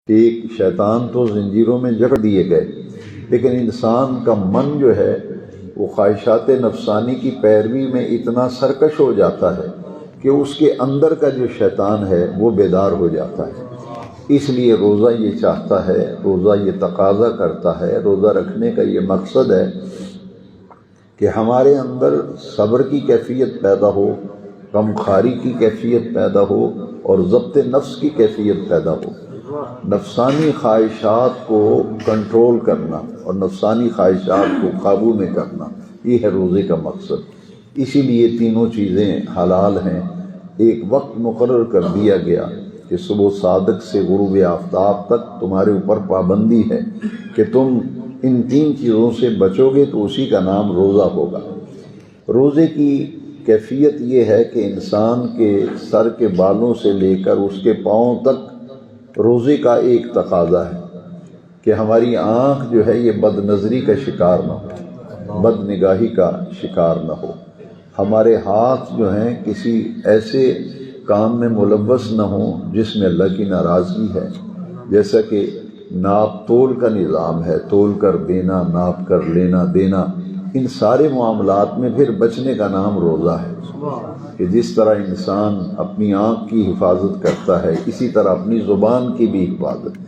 ایک شیطان تو زنجیروں میں جکڑ دیے گئے، لیکن انسان کا من جو ہے وہ خواہشات نفسانی کی پیروی میں اتنا سرکش ہو جاتا ہے کہ اس کے اندر کا جو شیطان ہے وہ بیدار ہو جاتا ہے۔ اس لیے روزہ یہ چاہتا ہے، روزہ یہ تقاضا کرتا ہے، روزہ رکھنے کا یہ مقصد ہے کہ ہمارے اندر صبر کی کیفیت پیدا ہو، غمخواری کی کیفیت پیدا ہو اور ضبط نفس کی کیفیت پیدا ہو۔ نفسانی خواہشات کو کنٹرول کرنا اور نفسانی خواہشات کو قابو میں کرنا، یہ ہے روزے کا مقصد۔ اسی لیے تینوں چیزیں حلال ہیں۔ ایک وقت مقرر کر دیا گیا کہ صبح صادق سے غروب آفتاب تک تمہارے اوپر پابندی ہے کہ تم ان تین چیزوں سے بچو گے تو اسی کا نام روزہ ہوگا۔ روزے کی کیفیت یہ ہے کہ انسان کے سر کے بالوں سے لے کر اس کے پاؤں تک روزے کا ایک تقاضا ہے کہ ہماری آنکھ جو ہے یہ بد نظری کا شکار نہ ہو، بد نگاہی کا شکار نہ ہو۔ ہمارے ہاتھ جو ہیں کسی ایسے کام میں ملوث نہ ہوں جس میں اللہ کی ناراضگی ہے، جیسا کہ ناپ تول کا نظام ہے، تول کر دینا، ناپ کر لینا دینا، ان سارے معاملات میں پھر بچنے کا نام روزہ ہے۔ کہ جس طرح انسان اپنی آنکھ کی حفاظت کرتا ہے اسی طرح اپنی زبان کی بھی حفاظت۔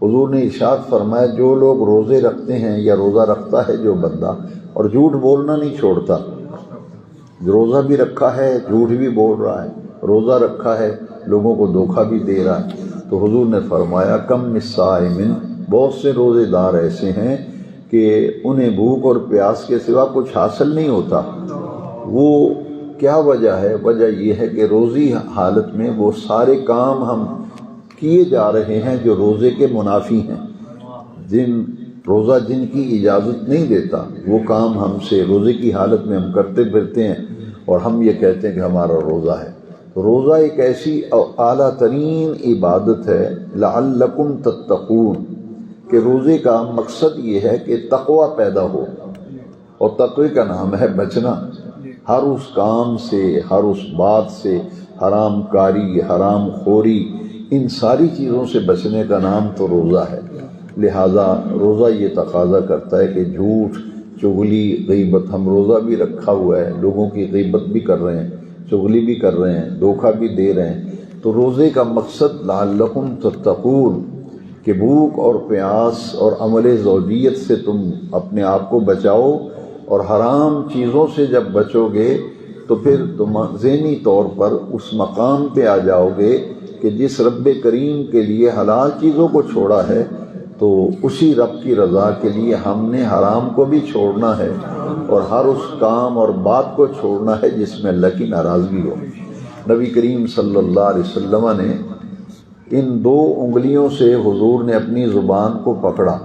حضور نے ارشاد فرمایا جو لوگ روزے رکھتے ہیں یا روزہ رکھتا ہے جو بندہ اور جھوٹ بولنا نہیں چھوڑتا، روزہ بھی رکھا ہے جھوٹ بھی بول رہا ہے، روزہ رکھا ہے لوگوں کو دھوکہ بھی دے رہا ہے، تو حضور نے فرمایا کم من صائم، بہت سے روزے دار ایسے ہیں کہ انہیں بھوک اور پیاس کے سوا کچھ حاصل نہیں ہوتا۔ وہ کیا وجہ ہے؟ وجہ یہ ہے کہ روزی حالت میں وہ سارے کام ہم کیے جا رہے ہیں جو روزے کے منافی ہیں، روزہ جن کی اجازت نہیں دیتا وہ کام ہم سے روزے کی حالت میں ہم کرتے پھرتے ہیں اور ہم یہ کہتے ہیں کہ ہمارا روزہ ہے۔ تو روزہ ایک ایسی اعلیٰ ترین عبادت ہے لعلکم تتقون، کہ روزے کا مقصد یہ ہے کہ تقوی پیدا ہو، اور تقوی کا نام ہے بچنا ہر اس کام سے، ہر اس بات سے، حرام کاری، حرام خوری، ان ساری چیزوں سے بچنے کا نام تو روزہ ہے۔ لہٰذا روزہ یہ تقاضا کرتا ہے کہ جھوٹ، چغلی، غیبت، ہم روزہ بھی رکھا ہوا ہے، لوگوں کی غیبت بھی کر رہے ہیں، چغلی بھی کر رہے ہیں، دھوکہ بھی دے رہے ہیں، تو روزے کا مقصد لعلکم تتقون، کہ بھوک اور پیاس اور عمل زوجیت سے تم اپنے آپ کو بچاؤ، اور حرام چیزوں سے جب بچو گے تو پھر تم ذہنی طور پر اس مقام پہ آ جاؤ گے کہ جس رب کریم کے لیے حلال چیزوں کو چھوڑا ہے تو اسی رب کی رضا کے لیے ہم نے حرام کو بھی چھوڑنا ہے اور ہر اس کام اور بات کو چھوڑنا ہے جس میں اللہ کی ناراضگی ہو۔ نبی کریم صلی اللہ علیہ وسلم نے ان دو انگلیوں سے حضور نے اپنی زبان کو پکڑا۔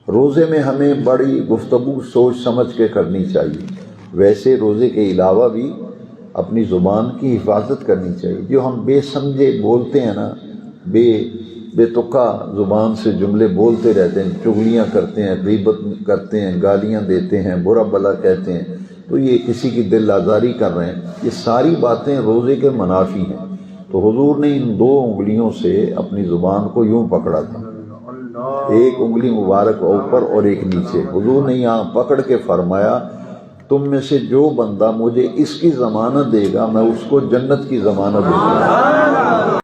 روزے میں ہمیں بڑی گفتگو سوچ سمجھ کے کرنی چاہیے، ویسے روزے کے علاوہ بھی اپنی زبان کی حفاظت کرنی چاہیے۔ جو ہم بے سمجھے بولتے ہیں نا، بے تکا زبان سے جملے بولتے رہتے ہیں، چغلیاں کرتے ہیں، غیبت کرتے ہیں، گالیاں دیتے ہیں، برا بھلا کہتے ہیں، تو یہ کسی کی دل آزاری کر رہے ہیں، یہ ساری باتیں روزے کے منافی ہیں۔ تو حضور نے ان دو انگلیوں سے اپنی زبان کو یوں پکڑا تھا، ایک انگلی مبارک اوپر اور ایک نیچے۔ حضور نے یہاں پکڑ کے فرمایا تم میں سے جو بندہ مجھے اس کی ضمانت دے گا میں اس کو جنت کی ضمانت دوں گا۔